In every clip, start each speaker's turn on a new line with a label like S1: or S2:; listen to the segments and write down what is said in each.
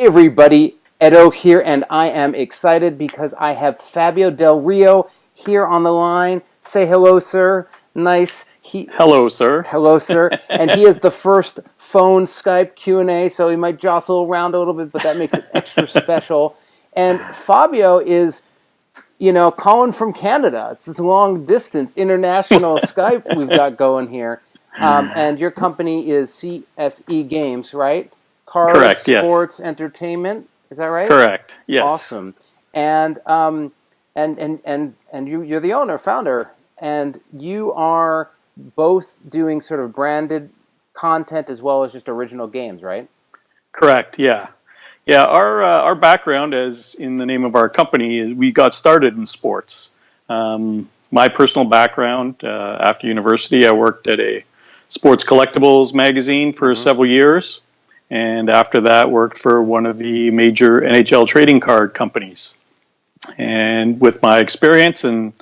S1: Everybody, Edo here, and I am excited because I have Fabio Del Rio here on the line. Say hello, sir. Nice.
S2: Hello, sir.
S1: Hello, sir. And he is the first phone Skype Q&A, so he might jostle around a little bit, but that makes it extra special. And Fabio is, calling from Canada. It's this long-distance international Skype we've got going here. And your company is CSE Games, right? Cards,
S2: Correct, yes.
S1: sports, entertainment. Is that right?
S2: Correct, yes.
S1: Awesome. And you're the owner, founder, and you are both doing sort of branded content as well as just original games, right?
S2: Correct, yeah. Yeah, our background, as in the name of our company, is we got started in sports. My personal background, after university, I worked at a sports collectibles magazine for several years. And after that, worked for one of the major NHL trading card companies. And with my experience and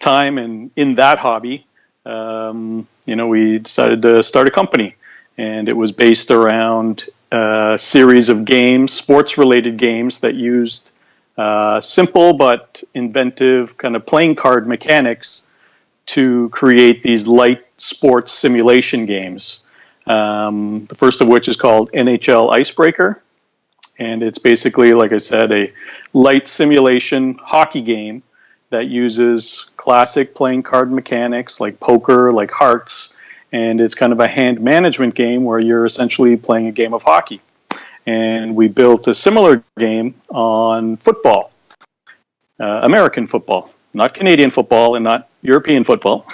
S2: time in that hobby, we decided to start a company. And it was based around a series of games, sports-related games that used simple but inventive kind of playing card mechanics to create these light sports simulation games. The first of which is called NHL Icebreaker, and it's basically, like I said, a light simulation hockey game that uses classic playing card mechanics like poker, like hearts, and it's kind of a hand management game where you're essentially playing a game of hockey. And we built a similar game on football, American football, not Canadian football and not European football,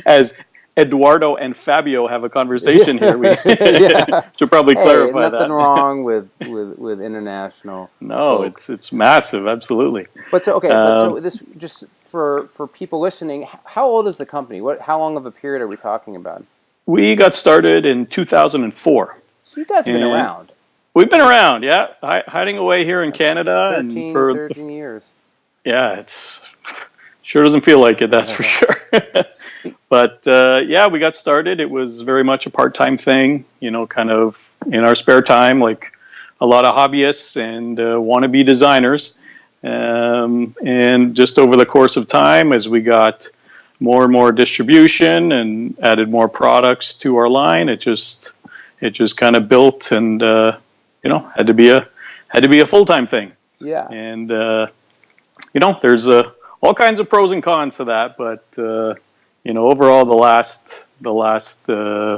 S2: as Eduardo and Fabio have a conversation here. We should probably clarify that.
S1: Nothing wrong with international.
S2: No,
S1: folk.
S2: it's massive, absolutely.
S1: But so this just for people listening, how old is the company? How long of a period are we talking about?
S2: We got started in 2004.
S1: So you guys have been around.
S2: We've been around, yeah, hiding away here in Canada
S1: 13 years.
S2: Yeah, it's sure doesn't feel like it, that's for sure. But we got started. It was very much a part-time thing, kind of in our spare time, like a lot of hobbyists and wannabe designers. And just over the course of time, as we got more and more distribution and added more products to our line, it just kind of built and had to be a full-time thing.
S1: Yeah.
S2: And there's all kinds of pros and cons to that, but overall, the last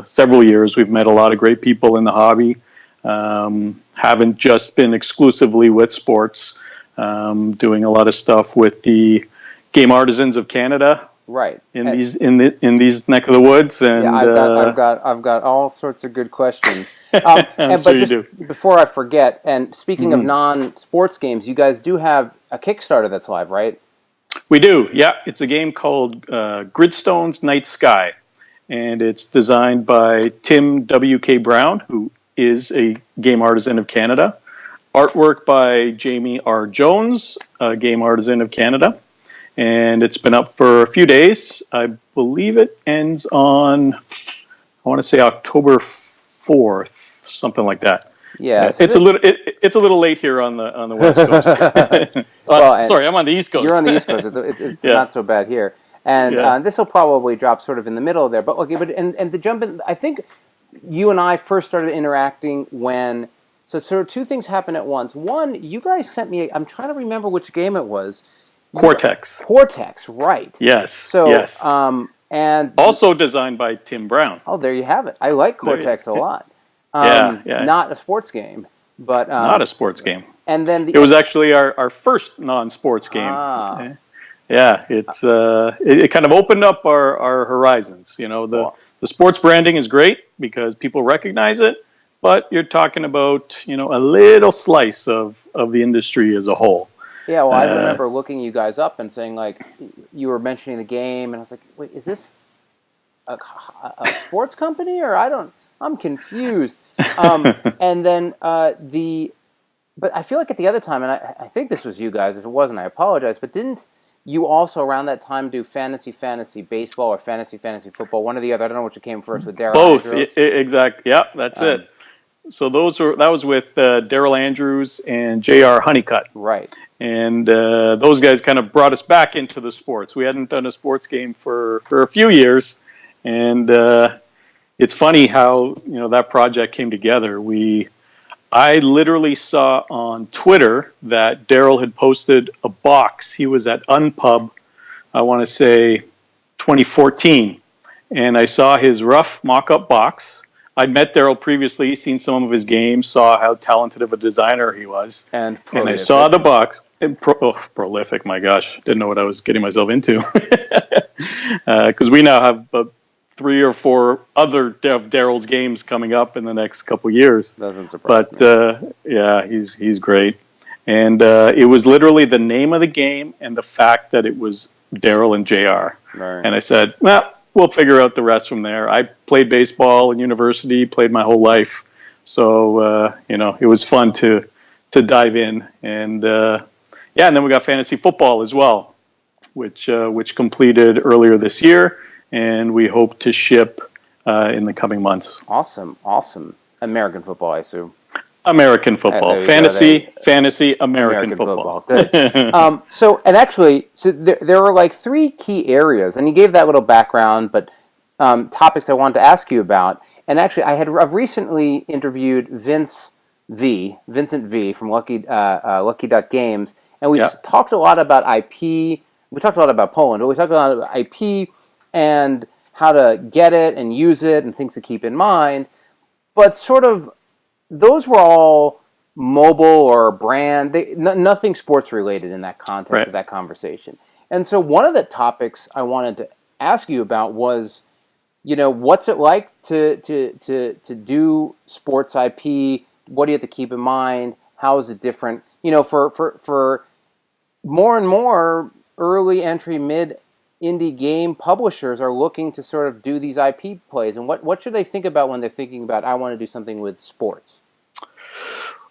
S2: several years, we've met a lot of great people in the hobby. Haven't just been exclusively with sports, doing a lot of stuff with the Game Artisans of Canada,
S1: right?
S2: In these neck of the woods, and
S1: yeah, I've got all sorts of good questions. Before I forget, and speaking of non-sports games, you guys do have a Kickstarter that's live, right?
S2: We do, yeah. It's a game called Gridstone's Night Sky, and it's designed by Tim W.K. Brown, who is a game artisan of Canada. Artwork by Jamie R. Jones, a game artisan of Canada. And it's been up for a few days. I believe it ends on, I want to say October 4th, something like that.
S1: Yeah,
S2: so it's a little late here on the West Coast. Sorry, I'm on the East Coast.
S1: You're on the East Coast. It's not so bad here, and this will probably drop sort of in the middle there. But to jump in, I think you and I first started interacting when sort of two things happened at once. One, you guys sent me. I'm trying to remember which game it was.
S2: Cortex,
S1: right?
S2: Yes.
S1: So
S2: yes.
S1: And
S2: also designed by Tim Brown.
S1: Oh, there you have it. I like Cortex a lot. Not a sports game, but
S2: not a sports game.
S1: And then
S2: it was actually our first non-sports game. Yeah, it kind of opened up our horizons. The sports branding is great because people recognize it, but you're talking about a little slice of the industry as a whole.
S1: Yeah, well, I remember looking you guys up and saying, like, you were mentioning the game, and I was like, wait, is this a sports company or I'm confused. And then but I feel like at the other time, and I think this was you guys. If it wasn't, I apologize. But didn't you also around that time do fantasy baseball or fantasy football? One or the other. I don't know which came first with Darryl.
S2: Both, exactly. Yeah, that's it. that was with Daryl Andrews and J.R. Honeycutt.
S1: Right.
S2: And those guys kind of brought us back into the sports. We hadn't done a sports game for a few years, and it's funny how that project came together. I literally saw on Twitter that Daryl had posted a box. He was at Unpub, I want to say 2014, and I saw his rough mock-up box. I'd met Daryl previously, seen some of his games, saw how talented of a designer he was.
S1: And
S2: I saw the box. Prolific, my gosh. Didn't know what I was getting myself into. Because we now have 3 or 4 other Daryl's games coming up in the next couple years.
S1: Doesn't surprise me.
S2: But yeah, he's great. And it was literally the name of the game and the fact that it was Daryl and JR.
S1: Right.
S2: And I said, well, we'll figure out the rest from there. I played baseball in university, played my whole life. So, it was fun to dive in. And and then we got fantasy football as well, which completed earlier this year. And we hope to ship in the coming months.
S1: Awesome. American football, I assume.
S2: American football. Fantasy, American football.
S1: Good. So there are like 3 key areas, and you gave that little background, but topics I wanted to ask you about. And actually, I've recently interviewed Vincent V from Lucky Duck Games, and we talked a lot about IP. We talked a lot about Poland, but we talked a lot about IP and how to get it and use it and things to keep in mind. But sort of, those were all mobile or brand, nothing sports related in that context of that conversation. And so one of the topics I wanted to ask you about was, what's it like to do sports IP? What do you have to keep in mind? How is it different? For more and more early entry, mid indie game publishers are looking to sort of do these IP plays, and what should they think about when they're thinking about, I want to do something with sports?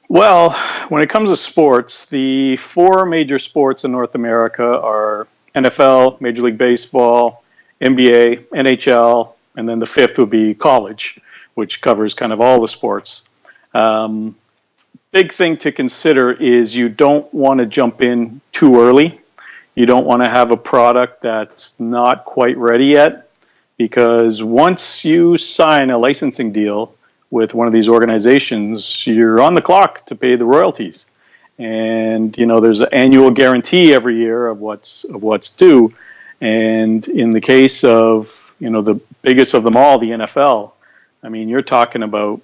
S2: Well, when it comes to sports, the 4 major sports in North America are NFL, Major League Baseball, NBA, NHL, and then the 5th would be college, which covers kind of all the sports. Big thing to consider is you don't want to jump in too early. You don't want to have a product that's not quite ready yet, because once you sign a licensing deal with one of these organizations, you're on the clock to pay the royalties. And, there's an annual guarantee every year of what's due. And in the case of, the biggest of them all, the NFL, I mean, you're talking about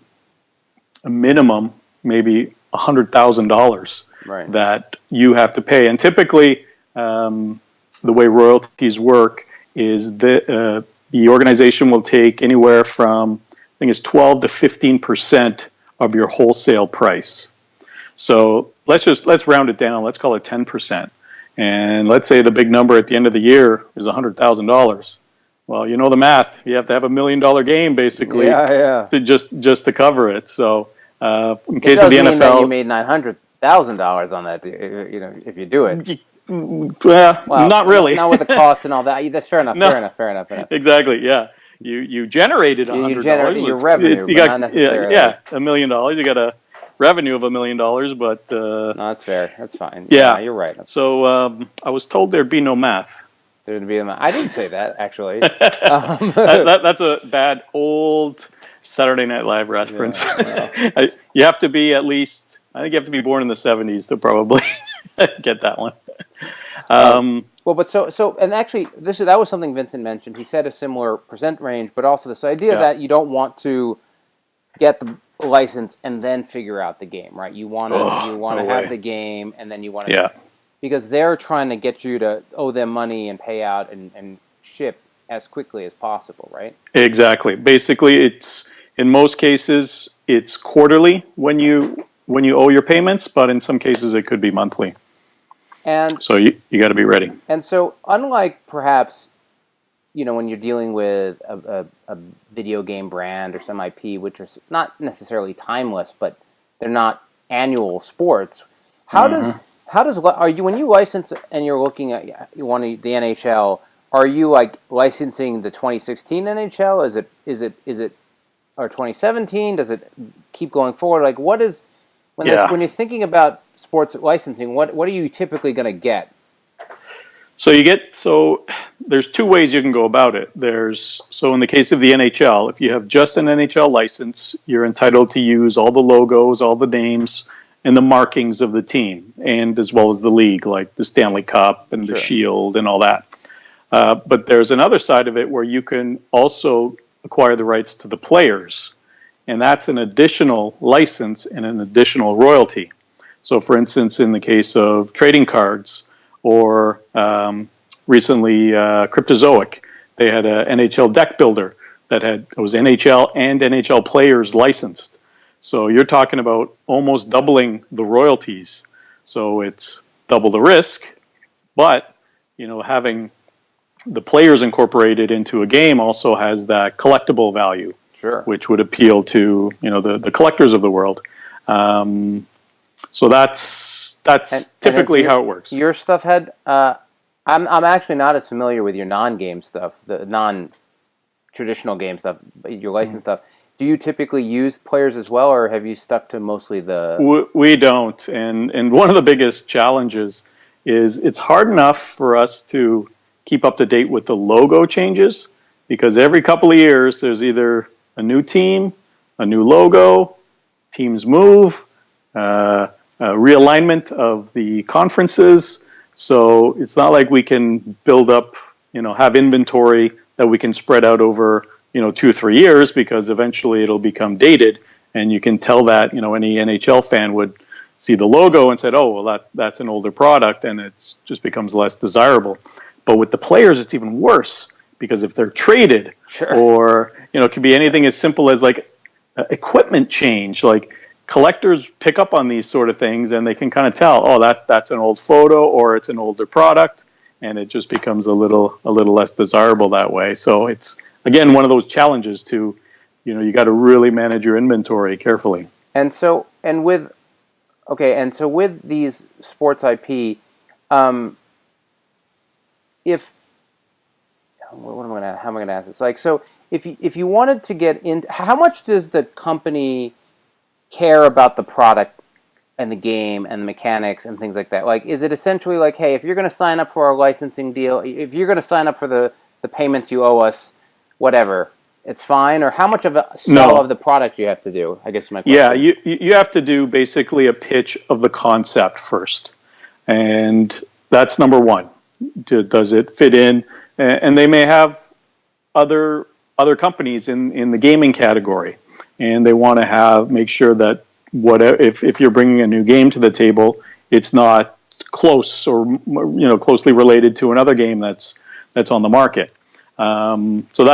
S2: a minimum, maybe $100,000 that you have to pay. And typically, the way royalties work is that the organization will take anywhere from, I think it's 12 to 15% of your wholesale price. So let's round it down. Let's call it 10%. And let's say the big number at the end of the year is $100,000. Well, you know the math. You have to have $1 million game basically to just to cover it. So in case of the NFL,
S1: that you made $900,000 on that, if you do it.
S2: Well, not really.
S1: Not with the cost and all that. That's fair enough. Fair enough.
S2: Exactly. Yeah. You generated $100.
S1: You generated your revenue, but not necessarily.
S2: $1 million. You got a revenue of $1 million, but
S1: no, that's fair. That's fine.
S2: Yeah,
S1: you're right.
S2: So I was told there'd be no math.
S1: There'd be no math. I didn't say that actually.
S2: That's a bad old Saturday Night Live reference. Yeah, well. You have to be at least. I think you have to be born in the 70s to probably get that one.
S1: And actually, that was something Vincent mentioned. He said a similar percent range, but also this idea that you don't want to get the license and then figure out the game, right? You want to have the game, and then you want to because they're trying to get you to owe them money and pay out and ship as quickly as possible, right? Exactly.
S2: Basically, it's in most cases it's quarterly when you owe your payments, but in some cases it could be monthly.
S1: And
S2: so you got to be ready.
S1: And so, unlike perhaps, when you're dealing with a video game brand or some IP, which are not necessarily timeless, but they're not annual sports, how does when you license and you're looking at the NHL, are you like licensing the 2016 NHL? Is it or 2017? Does it keep going forward? Like, what is when
S2: Yeah.
S1: when you're thinking about sports licensing? What are you typically going to get?
S2: So there's two ways you can go about it. So in the case of the NHL, if you have just an NHL license, you're entitled to use all the logos, all the names, and the markings of the team, and as well as the league, like the Stanley Cup and the
S1: Sure.
S2: Shield and all that. But there's another side of it where you can also acquire the rights to the players, and that's an additional license and an additional royalty. So, for instance, in the case of trading cards, or recently Cryptozoic, they had an NHL deck builder it was NHL and NHL players licensed. So you're talking about almost doubling the royalties. So it's double the risk, but having the players incorporated into a game also has that collectible value,
S1: Sure.
S2: which would appeal to the collectors of the world. So that's typically how it works.
S1: Your stuff had. I'm actually not as familiar with your non-game stuff, the non-traditional game stuff, your licensed stuff. Do you typically use players as well, or have you stuck to mostly the?
S2: We don't, and one of the biggest challenges is it's hard enough for us to keep up to date with the logo changes, because every couple of years there's either a new team, a new logo, teams move, realignment of the conferences. So it's not like we can build up, have inventory that we can spread out over 2 or 3 years, because eventually it'll become dated, and you can tell that any NHL fan would see the logo and said, oh, well, that's an older product, and it just becomes less desirable. But with the players, it's even worse, because if they're traded,
S1: Sure.
S2: or it could be anything as simple as like equipment change. Like, collectors pick up on these sort of things, and they can kind of tell, oh, that's an old photo, or it's an older product, and it just becomes a little less desirable that way. So it's, again, one of those challenges to, you got to really manage your inventory carefully.
S1: And with these sports IP, if how am I going to ask this? Like, so if you wanted to get in, how much does the company care about the product and the game and the mechanics and things like that? Like, is it essentially like, hey, if you're going to sign up for our licensing deal, if you're going to sign up for the payments you owe us, whatever, it's fine? Or how much of a sell of the product you have to do? I guess my question.
S2: Yeah, you have to do basically a pitch of the concept first, and that's number one. Does it fit in? And they may have other companies in the gaming category, and they want to make sure that if you're bringing a new game to the table, it's not close or closely related to another game that's on the market. So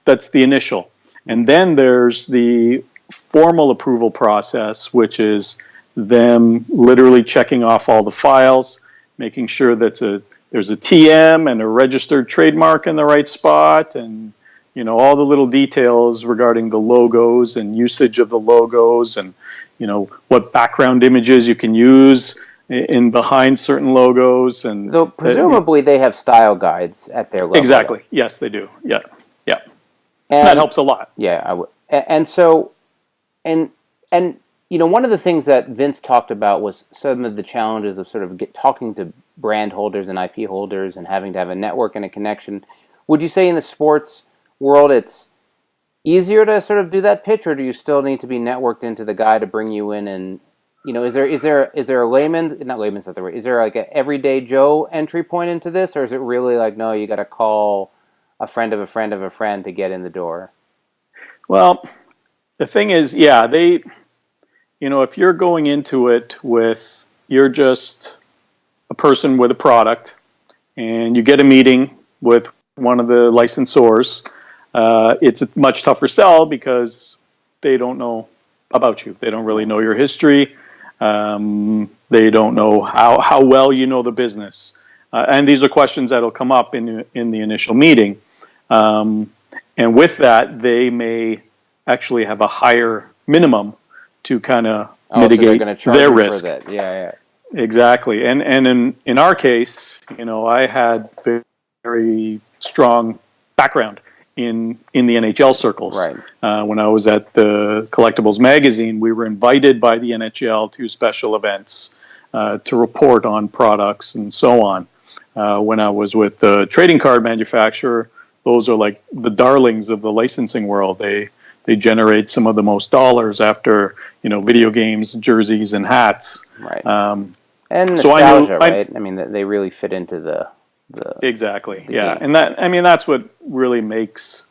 S2: that's the initial, and then there's the formal approval process, which is them literally checking off all the files, making sure that there's a TM and a registered trademark in the right spot, and all the little details regarding the logos and usage of the logos, and what background images you can use in behind certain logos. And
S1: though presumably they have style guides at their level.
S2: Exactly. Yes, they do. Yeah. And that helps a lot.
S1: Yeah, and so one of the things that Vince talked about was some of the challenges of sort of talking to brand holders and IP holders and having to have a network and a connection. Would you say in the sports world it's easier to sort of do that pitch, or do you still need to be networked into the guy to bring you in? And is there a layman's, not layman's not the word, is there like an everyday Joe entry point into this, or is it really like, no, you got to call a friend of a friend of a friend to get in the door?
S2: Well, the thing is, yeah, if you're going into it with, you're just a person with a product, and you get a meeting with one of the licensors, it's a much tougher sell, because they don't know about you. They don't really know your history. They don't know how well you know the business. And these are questions that'll come up in the initial meeting. And with that, they may actually have a higher minimum to kind of mitigate their risk.
S1: For that. Yeah.
S2: Exactly. And in our case, I had very strong background in the NHL circles.
S1: Right.
S2: When I was at the Collectibles magazine, we were invited by the NHL to special events to report on products and so on. When I was with the trading card manufacturer, those are like the darlings of the licensing world. They generate some of the most dollars after, video games, jerseys, and hats.
S1: Right. And nostalgia, right? I mean, they really fit into the
S2: exactly.
S1: the
S2: Yeah,
S1: game.
S2: and that's what really makes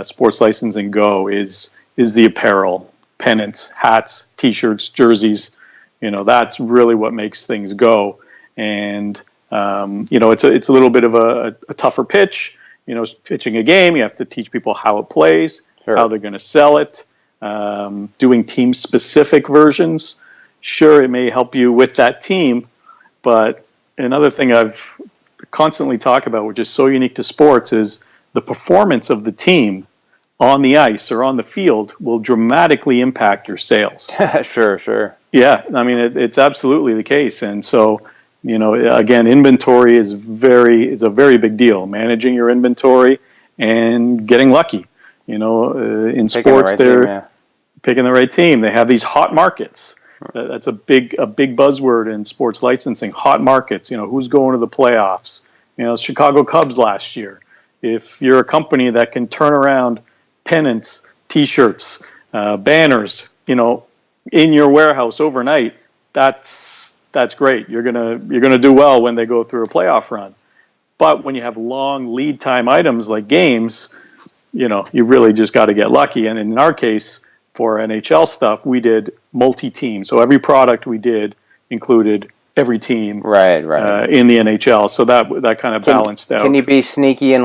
S2: sports licensing go is the apparel, pennants, hats, T-shirts, jerseys. That's really what makes things go. And it's a little bit of a tougher pitch. Pitching a game, you have to teach people how it plays,
S1: Sure.
S2: how they're going to sell it. Doing team-specific versions, sure, it may help you with that team, but another thing I've constantly talk about, which is so unique to sports, is the performance of the team on the ice or on the field will dramatically impact your sales.
S1: Sure.
S2: Yeah, I mean, it's absolutely the case. And so, again, inventory is it's a very big deal. Managing your inventory and getting lucky. In sports, they're picking the right team. They have these hot markets. That's a big buzzword in sports licensing. Hot markets. Who's going to the playoffs? Chicago Cubs last year. If you're a company that can turn around pennants, T-shirts, banners, in your warehouse overnight, that's great. You're gonna do well when they go through a playoff run. But when you have long lead time items like games, you really just got to get lucky. And in our case, for NHL stuff, we did multi-team. So every product we did included every team
S1: right.
S2: In the NHL. So that kind of balanced out.
S1: Can you be sneaky and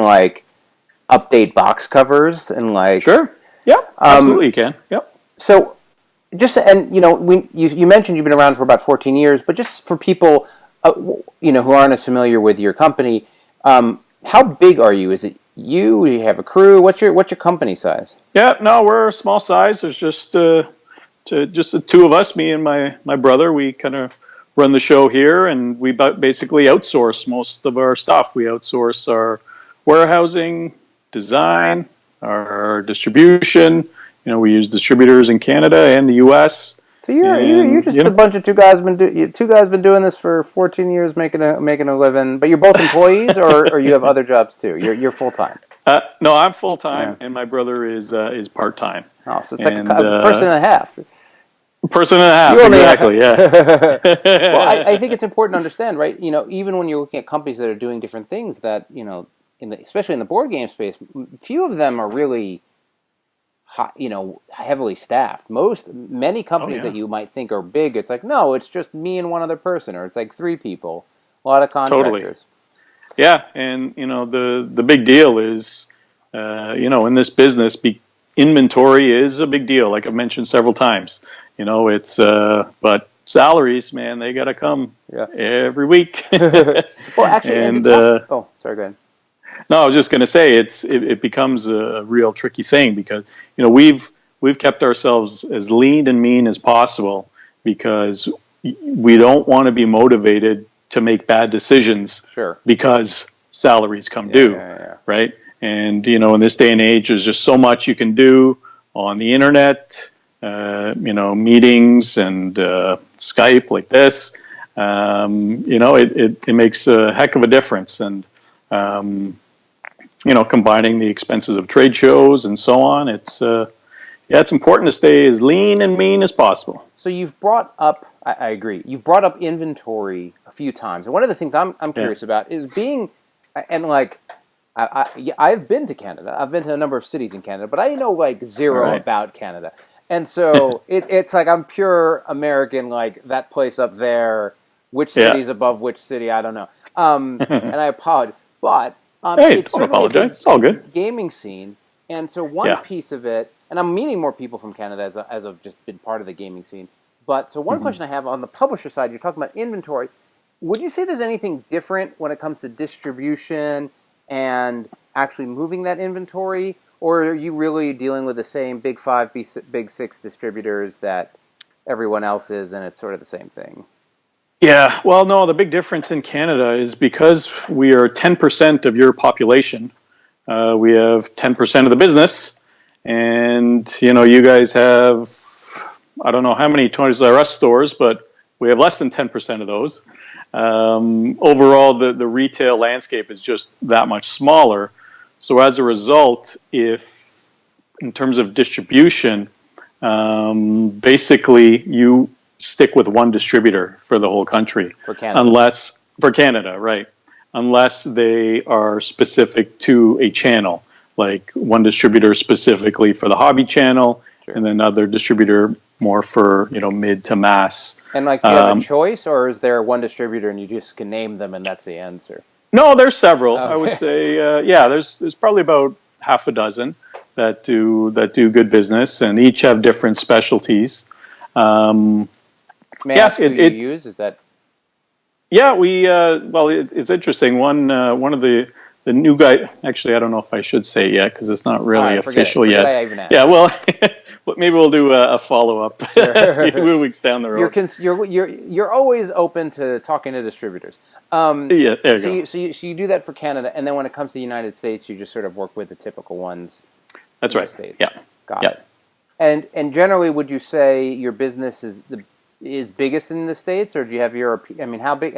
S1: update box covers and
S2: Sure. Yep. Absolutely you can. Yep.
S1: So you mentioned you've been around for about 14 years, but just for people who aren't as familiar with your company, how big are you? Is it you? Do you have a crew? What's your company size?
S2: Yeah, no, we're a small size. There's just the two of us, me and my brother. We kind of run the show here, and we basically outsource most of our stuff. We outsource our warehousing, design, our distribution. We use distributors in Canada and the U.S.
S1: So you're just a bunch of two guys been doing this for 14 years, making a living. But you're both employees, or you have other jobs too. You're full time.
S2: No, I'm full time, and my brother is part time.
S1: Oh, so it's like a person and a half.
S2: Person and a half, exactly. Yeah.
S1: Well, I think it's important to understand, right? Even when you're looking at companies that are doing different things, that especially in the board game space, few of them are really heavily staffed. Many companies that you might think are big, it's like, no, it's just me and one other person, or it's like 3 people, a lot of contractors.
S2: Totally. Yeah, and the big deal is, in this business, inventory is a big deal. Like I've mentioned several times, it's but salaries, man, they got to come every week.
S1: Well, actually, sorry, go ahead.
S2: No, I was just going to say it becomes a real tricky thing because we've kept ourselves as lean and mean as possible because we don't want to be motivated to make bad decisions.
S1: Sure.
S2: Because salaries come due, right? And in this day and age, there's just so much you can do on the internet, meetings and Skype like this. It makes a heck of a difference, and combining the expenses of trade shows and so on. It's important to stay as lean and mean as possible.
S1: So you've brought up, I agree, you've brought up inventory a few times. And one of the things I'm curious about is I've been to Canada. I've been to a number of cities in Canada, but I know zero about Canada. And so it's like I'm pure American, like that place up there, which city's above which city, I don't know. And I apologize. But it's
S2: don't apologize. It's all good.
S1: Gaming scene. And so one piece of it, and I'm meeting more people from Canada as I've just been part of the gaming scene. But so one question I have on the publisher side, you're talking about inventory. Would you say there's anything different when it comes to distribution and actually moving that inventory? Or are you really dealing with the same Big 5, Big 6 distributors that everyone else is, and it's sort of the same thing?
S2: Yeah, well, no, the big difference in Canada is because we are 10% of your population, we have 10% of the business, and you guys have, I don't know how many Toys R Us stores, but we have less than 10% of those. Overall, the retail landscape is just that much smaller. So as a result, if in terms of distribution, basically you stick with one distributor for the whole country.
S1: For Canada.
S2: Right. Unless they are specific to a channel, like one distributor specifically for the hobby channel, sure, and then another distributor more for mid to mass.
S1: And do you have a choice, or is there one distributor and you just can name them and that's the answer?
S2: No, there's several. Okay. I would say, there's probably about half a dozen that do good business, and each have different specialties.
S1: May I ask who you use? Is that?
S2: Yeah, it's interesting. One of the new guy. Actually, I don't know if I should say yet because it's not really official yet.
S1: I even asked.
S2: Yeah, well, maybe we'll do a follow up a few weeks down the road.
S1: You're always open to talking to distributors.
S2: Yeah, there you go.
S1: So you do that for Canada, and then when it comes to the United States, you just sort of work with the typical ones.
S2: That's right.
S1: States.
S2: Yeah,
S1: got it. And generally, would you say your business is biggest in the States, or do you have Europe? I mean, how big?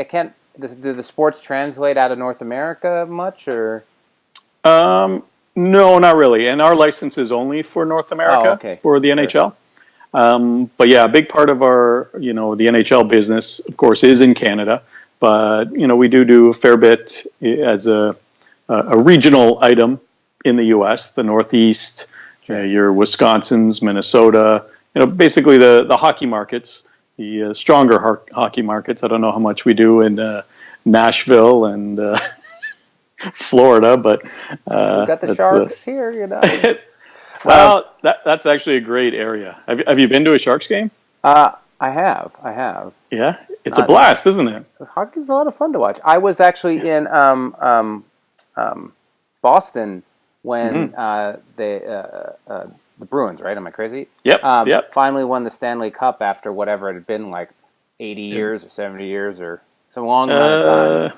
S1: Do the sports translate out of North America much, or?
S2: No, not really. And our license is only for North America for the NHL. But yeah, a big part of our, the NHL business, of course, is in Canada. But we do a fair bit as a regional item in the U.S., the Northeast, your Wisconsins, Minnesota. Basically the hockey markets. The stronger hockey markets. I don't know how much we do in Nashville and Florida, but
S1: we've got the Sharks here,
S2: Well, that's actually a great area. Have you been to a Sharks game?
S1: I have.
S2: Yeah, it's a blast, isn't it?
S1: Hockey's a lot of fun to watch. I was actually in Boston when the Bruins, right? Am I crazy?
S2: Yep.
S1: Finally won the Stanley Cup after whatever it had been, like 80 years or 70 years or some long amount of time.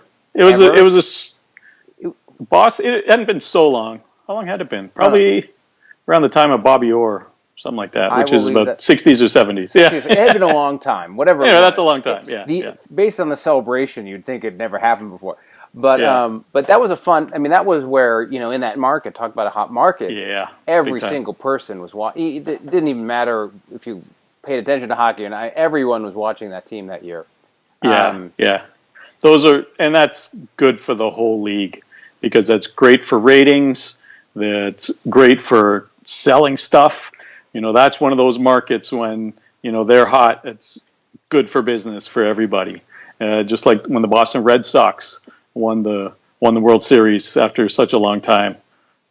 S2: Boston. It hadn't been so long. How long had it been? Probably around the time of Bobby Orr, something like that, which is about 60s or 70s. Yeah,
S1: it had been a long time. Whatever.
S2: That's a long time.
S1: Based on the celebration, you'd think it never happened before. But that was a fun. I mean, that was where in that market, talk about a hot market.
S2: Yeah,
S1: every single person was watching. It didn't even matter if you paid attention to hockey or not. Everyone was watching that team that year.
S2: Yeah. And that's good for the whole league because that's great for ratings. That's great for selling stuff. That's one of those markets when they're hot. It's good for business for everybody. Just like when the Boston Red Sox won the World Series after such a long time.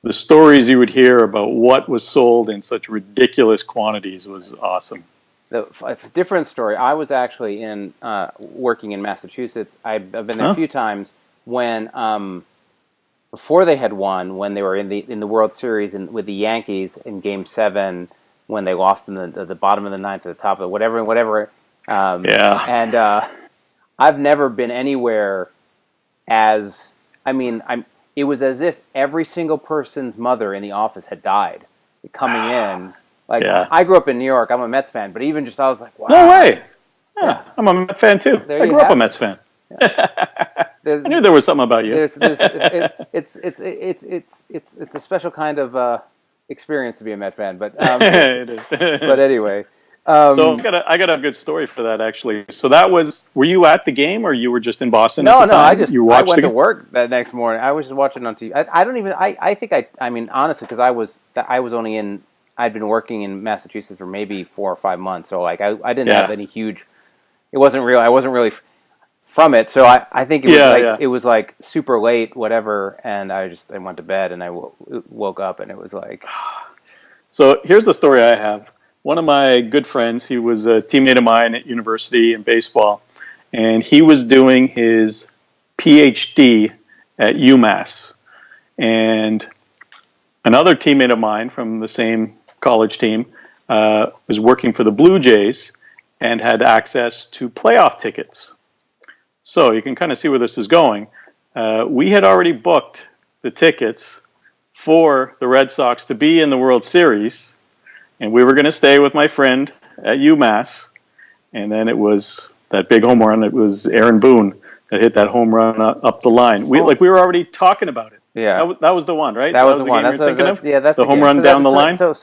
S2: The stories you would hear about what was sold in such ridiculous quantities was awesome.
S1: A different story. I was actually working in Massachusetts. I've been there a few times when before they had won, when they were in the World Series with the Yankees in Game 7, when they lost in the bottom of the ninth to the top of whatever. And I've never been anywhere it was as if every single person's mother in the office had died coming in. I grew up in New York. I'm a Mets fan, but even just I was like, wow.
S2: No way. Yeah. I'm a Mets fan too. I grew up a Mets fan. Yeah. I knew there was something about you.
S1: It's a special kind of experience to be a Met fan, but
S2: it is.
S1: But anyway.
S2: So I got a good story for that actually. So were you at the game or you were just in Boston?
S1: No, I went to work that next morning. I was just watching on TV. I mean honestly, because I'd been working in Massachusetts for maybe 4 or 5 months, so I didn't have any huge. It wasn't real. I wasn't really from it, so I think it was like super late, whatever, and I went to bed and I woke up and it was like.
S2: So here's the story I have. One of my good friends, he was a teammate of mine at university in baseball, and he was doing his PhD at UMass. And another teammate of mine from the same college team was working for the Blue Jays and had access to playoff tickets. So you can kind of see where this is going. We had already booked the tickets for the Red Sox to be in the World Series, and we were going to stay with my friend at UMass, and then it was that big home run. It was Aaron Boone that hit that home run up the line. We were already talking about it.
S1: Yeah,
S2: that was the one, right?
S1: that was the one.
S2: Game you're thinking of.
S1: Yeah, that's
S2: the home run down the line.
S1: So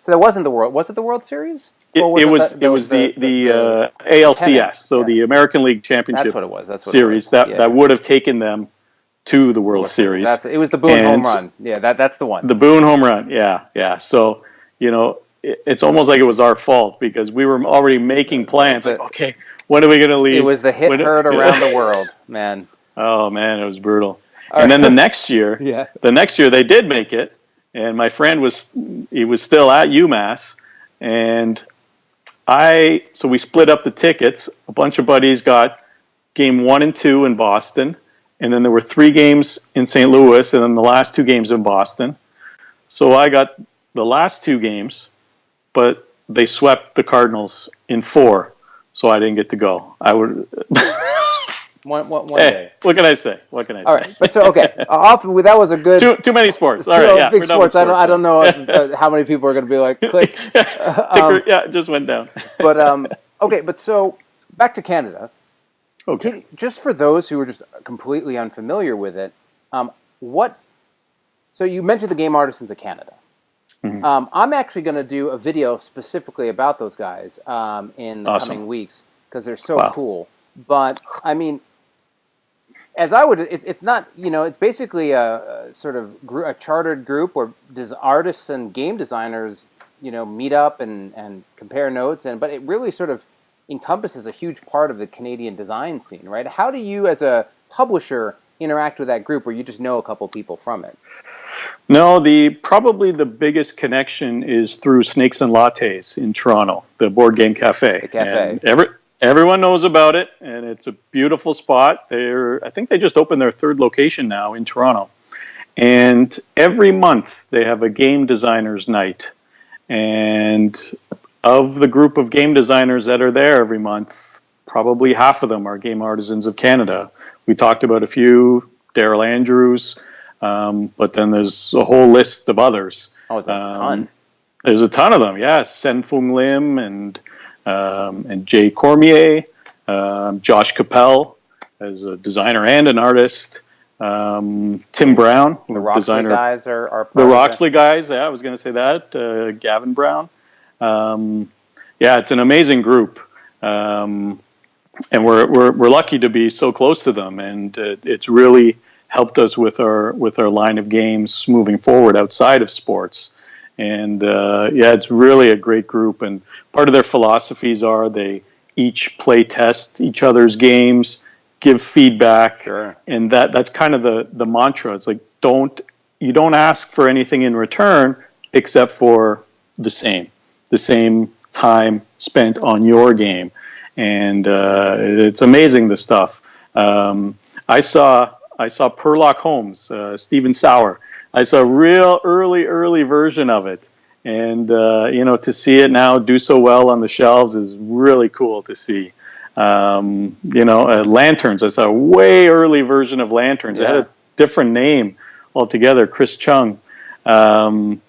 S1: that wasn't the World. Was it the World Series?
S2: It was the ALCS, so the American League Championship.
S1: That's what it was. That's what
S2: series
S1: it was.
S2: that would have taken them to the World Series.
S1: It was the Boone home run. Yeah, that's the one.
S2: The Boone home run. Yeah. So it's almost like it was our fault because we were already making plans. Like, okay, when are we going to leave?
S1: It was the hit heard around the world, man.
S2: Oh man, it was brutal. And then the next year, they did make it, and my friend was still at UMass, and so we split up the tickets. A bunch of buddies got game 1 and 2 in Boston, and then there were 3 games in St. Louis, and then the last 2 games in Boston. So I got the last 2 games, but they swept the Cardinals in 4, so I didn't get to go. I would.
S1: One day.
S2: What can I say? All
S1: right, but so okay, that was a good.
S2: Too many sports. All right, yeah,
S1: big sports. I don't know how many people are going to be like click.
S2: It just went down.
S1: But okay, but so back to Canada.
S2: Okay.
S1: Just for those who are just completely unfamiliar with it, So you mentioned the Game Artisans of Canada. Mm-hmm. I'm actually going to do a video specifically about those guys in the coming weeks because they're so cool. But I mean. It's not, it's basically a sort of a chartered group where artists and game designers, meet up and compare notes. But it really sort of encompasses a huge part of the Canadian design scene, right? How do you, as a publisher, interact with that group where you just know a couple people from it?
S2: No, probably the biggest connection is through Snakes and Lattes in Toronto, the board game cafe.
S1: The cafe.
S2: And everyone knows about it, and it's a beautiful spot. I think they just opened their 3rd location now in Toronto. And every month they have a game designers night. And of the group of game designers that are there every month, probably half of them are Game Artisans of Canada. We talked about a few, Daryl Andrews, but then there's a whole list of others.
S1: Oh, it's a ton.
S2: There's a ton of them, yeah. Sen Fung Lim and Jay Cormier, Josh Capel as a designer and an artist, Tim Brown,
S1: the Roxley guys are
S2: the Roxley guys. Yeah, I was going to say that. Gavin Brown. It's an amazing group, and we're lucky to be so close to them, and it's really helped us with our line of games moving forward outside of sports. And it's really a great group. And part of their philosophies are they each play test each other's games, give feedback, and that's kind of the mantra. It's like you don't ask for anything in return except for the same time spent on your game. And it's amazing, the stuff. I saw Perlock Holmes, Stephen Sauer. I saw a real early version of it, and to see it now do so well on the shelves is really cool to see. Lanterns. I saw a way early version of Lanterns. It had a different name altogether, Chris Chung. And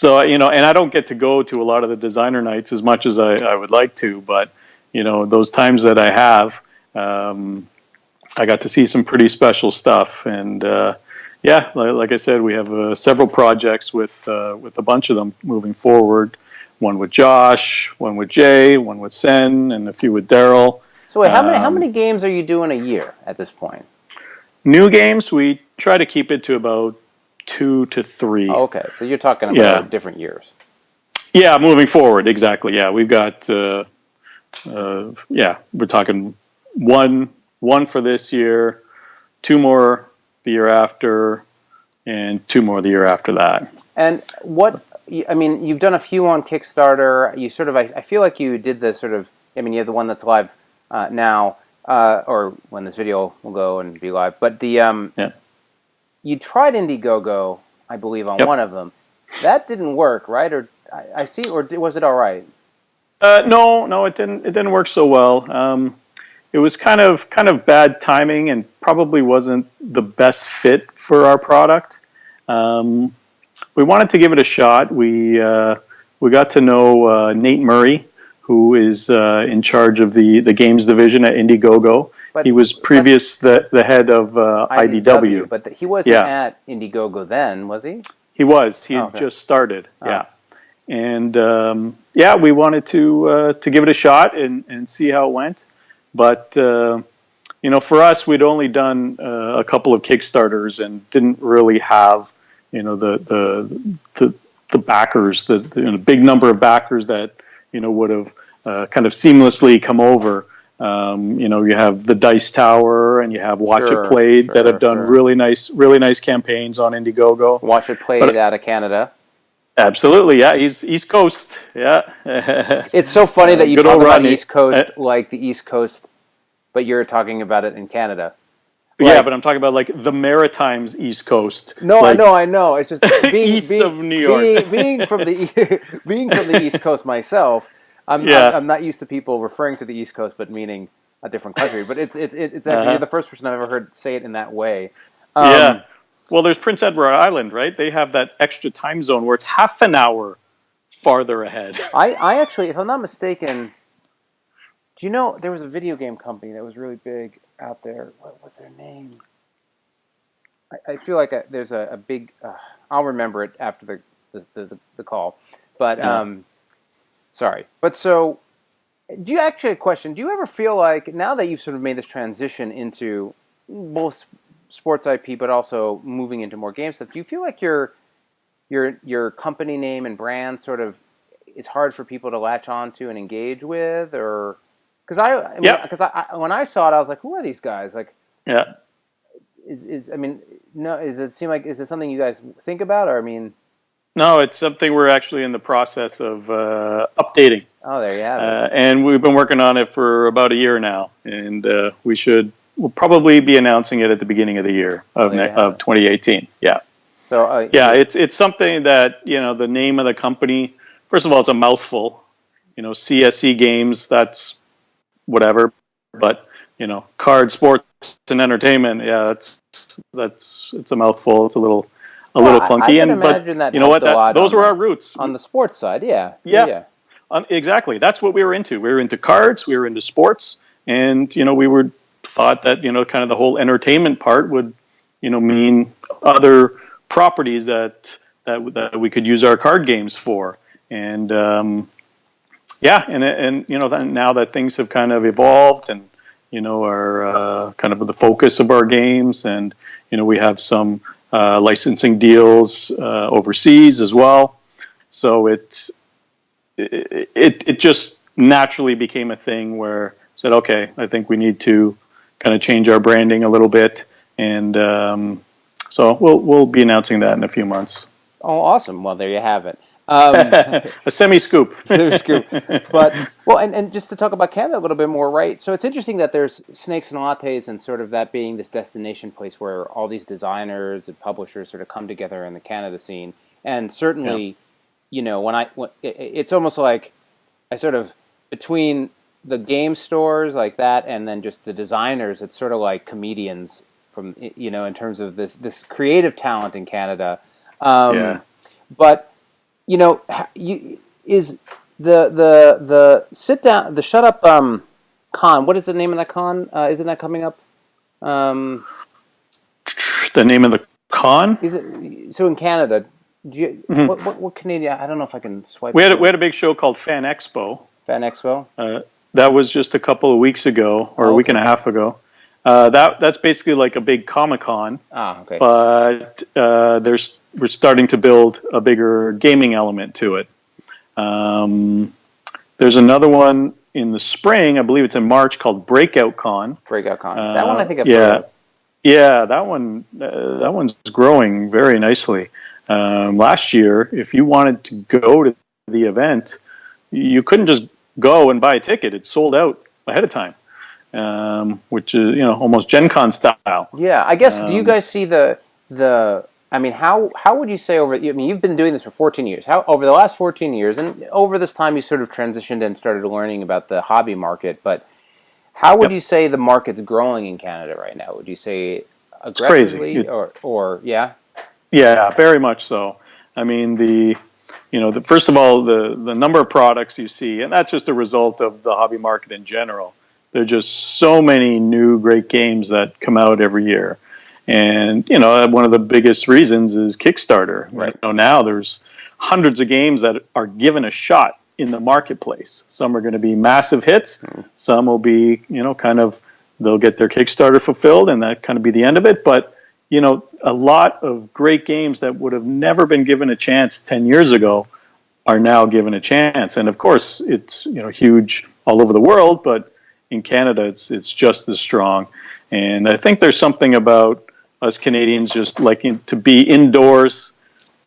S2: I don't get to go to a lot of the designer nights as much as I would like to, but those times that I have, I got to see some pretty special stuff. And like I said, we have several projects with a bunch of them moving forward. One with Josh, one with Jay, one with Sen, and a few with Daryl.
S1: So wait, how many games are you doing a year at this point?
S2: New games, we try to keep it to about 2 to 3.
S1: Oh, okay, so you're talking about different years.
S2: Yeah, moving forward, exactly. Yeah, we've got we're talking one for this year, 2 more the year after, and 2 more the year after that. And
S1: you've done a few on Kickstarter. You sort of, I feel like you did the sort of, you have the one that's live now, or when this video will go and be live. But you tried Indiegogo, I believe, on one of them. That didn't work, right? Or I see, or was it all right?
S2: No, it didn't work so well. It was kind of bad timing and probably wasn't the best fit for our product. We wanted to give it a shot. We got to know Nate Murray, who is in charge of the games division at Indiegogo.
S1: But
S2: he was previous the head of IDW.
S1: But he wasn't at Indiegogo then, was he?
S2: He was. He had just started. Yeah. And we wanted to give it a shot and see how it went. But for us, we'd only done a couple of Kickstarters and didn't really have the backers, the big number of backers that would have kind of seamlessly come over. You have the Dice Tower and you have Watch It Played that have done really nice campaigns on Indiegogo.
S1: Watch It Played out of Canada.
S2: Absolutely, yeah. He's East Coast, yeah.
S1: It's so funny that you talk about East Coast like the East Coast, but you're talking about it in Canada.
S2: Yeah, but I'm talking about like the Maritimes East Coast.
S1: No, like, I know. It's just
S2: east of New York.
S1: being from the East Coast myself. I'm not used to people referring to the East Coast, but meaning a different country. But it's actually you're the first person I've ever heard say it in that way.
S2: Yeah. Well, there's Prince Edward Island, right? They have that extra time zone where it's half an hour farther ahead.
S1: I actually, if I'm not mistaken, do you know there was a video game company that was really big out there? What was their name? I feel like there's a big. I'll remember it after the call, but sorry. But so, do you actually a question? Do you ever feel like now that you've sort of made this transition into both sports IP, but also moving into more game stuff, do you feel like your company name and brand sort of is hard for people to latch on to and engage with, or because when I saw it, I was like, who are these guys? Like, is it something you guys think about, or
S2: No, it's something we're actually in the process of updating.
S1: Oh, there you have it.
S2: And we've been working on it for about a year now, and we'll probably be announcing it at the beginning of the year of 2018. Yeah.
S1: So
S2: it's something that the name of the company. First of all, it's a mouthful. CSE Games. That's whatever. But card, sports, and entertainment. Yeah, it's a mouthful. It's a little clunky.
S1: I can imagine that.
S2: You know what? Those were our roots
S1: on the sports side. Yeah.
S2: Exactly. That's what we were into. We were into cards. We were into sports, and we thought that kind of the whole entertainment part would mean other properties that we could use our card games for, and now that things have kind of evolved and are kind of the focus of our games, and we have some licensing deals overseas as well, so it just naturally became a thing where I said, okay, I think we need to kind of change our branding a little bit, and so we'll be announcing that in a few months.
S1: Oh, awesome! Well, there you have it.
S2: A semi-scoop.
S1: But and just to talk about Canada a little bit more, right? So it's interesting that there's Snakes and Lattes and sort of that being this destination place where all these designers and publishers sort of come together in the Canada scene, and certainly, it's almost like I sort of between the game stores like that, and then just the designers, it's sort of like comedians from in terms of this creative talent in Canada. But is the sit down, the shut up con? What is the name of that con? Isn't that coming up?
S2: The name of the con?
S1: Is it so in Canada? Do you, what Canadian? I don't know if I can swipe.
S2: We had a big show called Fan Expo.
S1: Fan Expo.
S2: That was just a couple of weeks ago, or a week and a half ago. That's basically like a big Comic-Con.
S1: Ah, okay.
S2: But we're starting to build a bigger gaming element to it. There's another one in the spring, I believe it's in March, called Breakout Con.
S1: Breakout Con. That one I think I've heard of.
S2: Yeah, that one's growing very nicely. Last year, if you wanted to go to the event, you couldn't just go and buy a ticket. It sold out ahead of time, which is almost Gen Con style.
S1: Yeah, I guess. Do you guys see the? I mean, how would you say over? I mean, you've been doing this for 14 years. How over the last 14 years, and over this time, you sort of transitioned and started learning about the hobby market. But how would you say the market's growing in Canada right now? Would you say aggressively, or yeah?
S2: Yeah, very much so. I mean, first of all, the number of products you see, and that's just a result of the hobby market in general. There are just so many new great games that come out every year. And, one of the biggest reasons is Kickstarter.
S1: Right.
S2: Now there's hundreds of games that are given a shot in the marketplace. Some are going to be massive hits. Some will be, they'll get their Kickstarter fulfilled and that kind of be the end of it. But, a lot of great games that would have never been given a chance 10 years ago are now given a chance. And of course, it's, huge all over the world, but in Canada, it's just as strong. And I think there's something about us Canadians just liking to be indoors,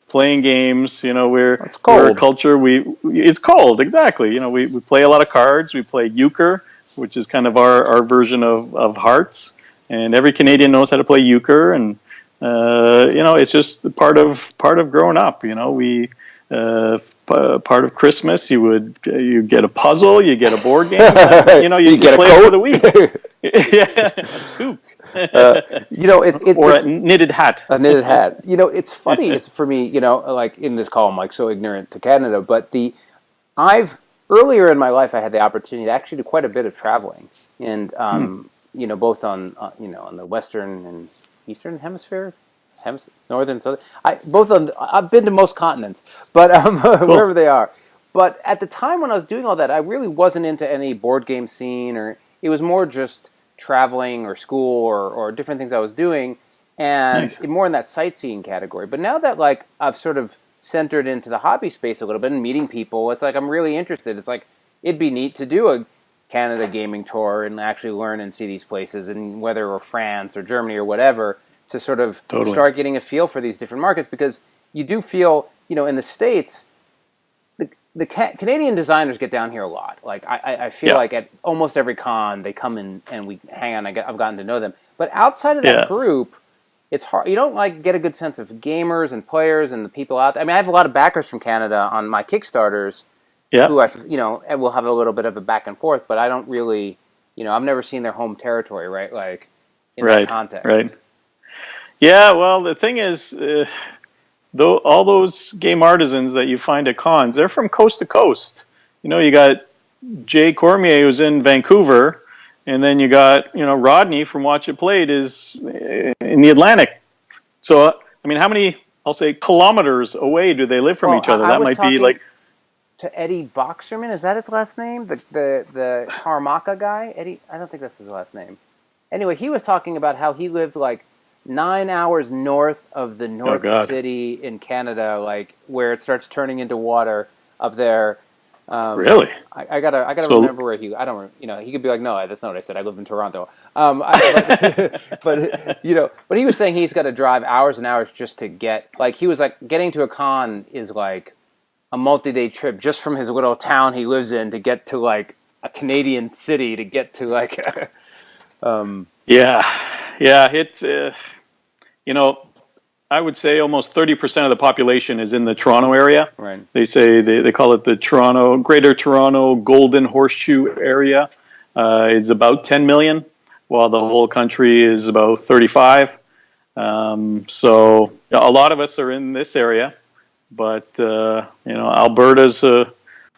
S2: playing games. We're a culture. It's cold, exactly. We play a lot of cards. We play euchre, which is kind of our version of hearts. And every Canadian knows how to play euchre, and it's just part of growing up. Part of Christmas, you get a puzzle, you get a board game, you
S1: get
S2: play
S1: a coat
S2: for the week. Yeah, toque. Or a knitted hat.
S1: A knitted hat. It's funny. It's for me. Like in this call, I'm like so ignorant to Canada, but earlier in my life, I had the opportunity to actually do quite a bit of traveling, and both on the Western and Eastern hemisphere, Northern, Southern. I've been to most continents, but
S2: Cool.
S1: wherever they are. But at the time when I was doing all that, I really wasn't into any board game scene, or it was more just traveling or school or different things I was doing, and
S2: Nice.
S1: more in that sightseeing category. But now that like I've sort of centered into the hobby space a little bit and meeting people, it's like I'm really interested. It's like it'd be neat to do a Canada gaming tour and actually learn and see these places, and whether or France or Germany or whatever, to sort of start getting a feel for these different markets, because you do feel, in the States, the Canadian designers get down here a lot. Like I feel like at almost every con they come in and we hang on. I've gotten to know them, but outside of that group, it's hard. You don't like get a good sense of gamers and players and the people out there. I mean, I have a lot of backers from Canada on my Kickstarters.
S2: Yeah.
S1: Who and we'll have a little bit of a back and forth, but I don't really, I've never seen their home territory, right? Like in that context.
S2: Right. Yeah. Well, the thing is, though, all those game artisans that you find at cons, they're from coast to coast. You got Jay Cormier, who's in Vancouver, and then you got, Rodney from Watch It Played is in the Atlantic. So, I mean, how many, I'll say, kilometers away do they live from each other? That might be like...
S1: To Eddie Boxerman, is that his last name? The Karmaka guy? Eddie? I don't think that's his last name. Anyway, he was talking about how he lived like 9 hours north of the North City in Canada, like where it starts turning into water up there.
S2: Really?
S1: I gotta remember where he. I don't. He could be like, no, that's not what I said. I live in Toronto. But he was saying he's got to drive hours and hours just to get. Like he was like getting to a con is like a multi-day trip just from his little town he lives in to get to like a Canadian city to get to like.
S2: It's I would say almost 30% of the population is in the Toronto area.
S1: Right.
S2: They say they call it the Greater Toronto Golden Horseshoe area. It's about 10 million, while the whole country is about 35. So a lot of us are in this area, but Alberta's a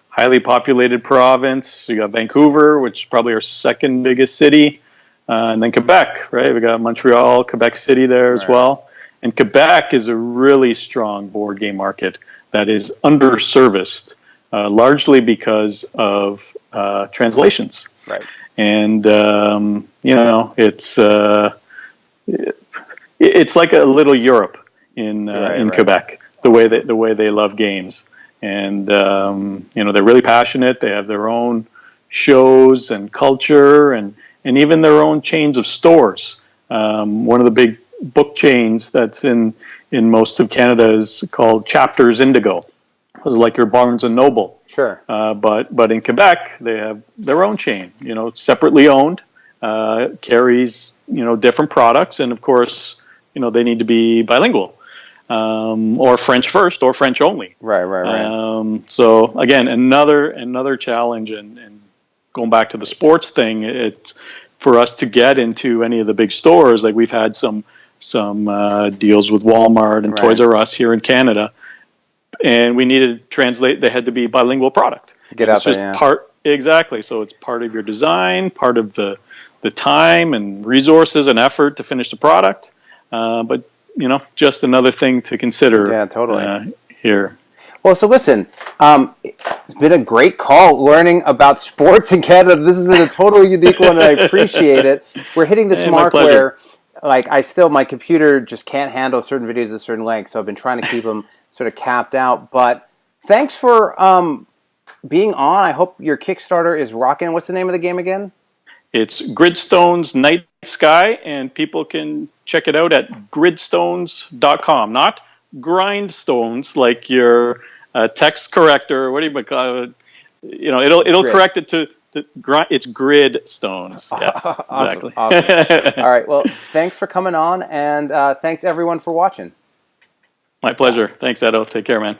S2: highly populated province. You got Vancouver, which is probably our second biggest city, and then Quebec. Right, we got Montreal, Quebec City there as well. And Quebec is a really strong board game market that is underserviced, largely because of translations.
S1: Right.
S2: And it's like a little Europe in Quebec, the way they love games, and they're really passionate. They have their own shows and culture, and even their own chains of stores. One of the big book chains that's in most of Canada is called Chapters Indigo. It was like your Barnes and Noble.
S1: Sure.
S2: But in Quebec, they have their own chain, separately owned, carries, different products. And of course, they need to be bilingual, or French first or French only.
S1: Right.
S2: So again, another challenge, and going back to the sports thing, it's for us to get into any of the big stores. Like we've had some some deals with Walmart and Toys R Us here in Canada, and we needed to translate. They had to be bilingual product.
S1: To get out there,
S2: exactly. So it's part of your design, part of the time and resources and effort to finish the product. But just another thing to consider.
S1: Yeah, totally.
S2: Here.
S1: Well, so listen, it's been a great call learning about sports in Canada. This has been a totally unique one, and I appreciate it. We're hitting this mark where, my computer just can't handle certain videos at a certain length, so I've been trying to keep them sort of capped out. But thanks for being on. I hope your Kickstarter is rocking. What's the name of the game again?
S2: It's Gridstones Night Sky, and people can check it out at gridstones.com, not grindstones like your text corrector. What do you call it? It'll correct it to it's Gridstones. Yes,
S1: Awesome.
S2: Exactly.
S1: Awesome. All right. Well, thanks for coming on, and thanks everyone for watching.
S2: My pleasure. Thanks, Edo. Take care, man.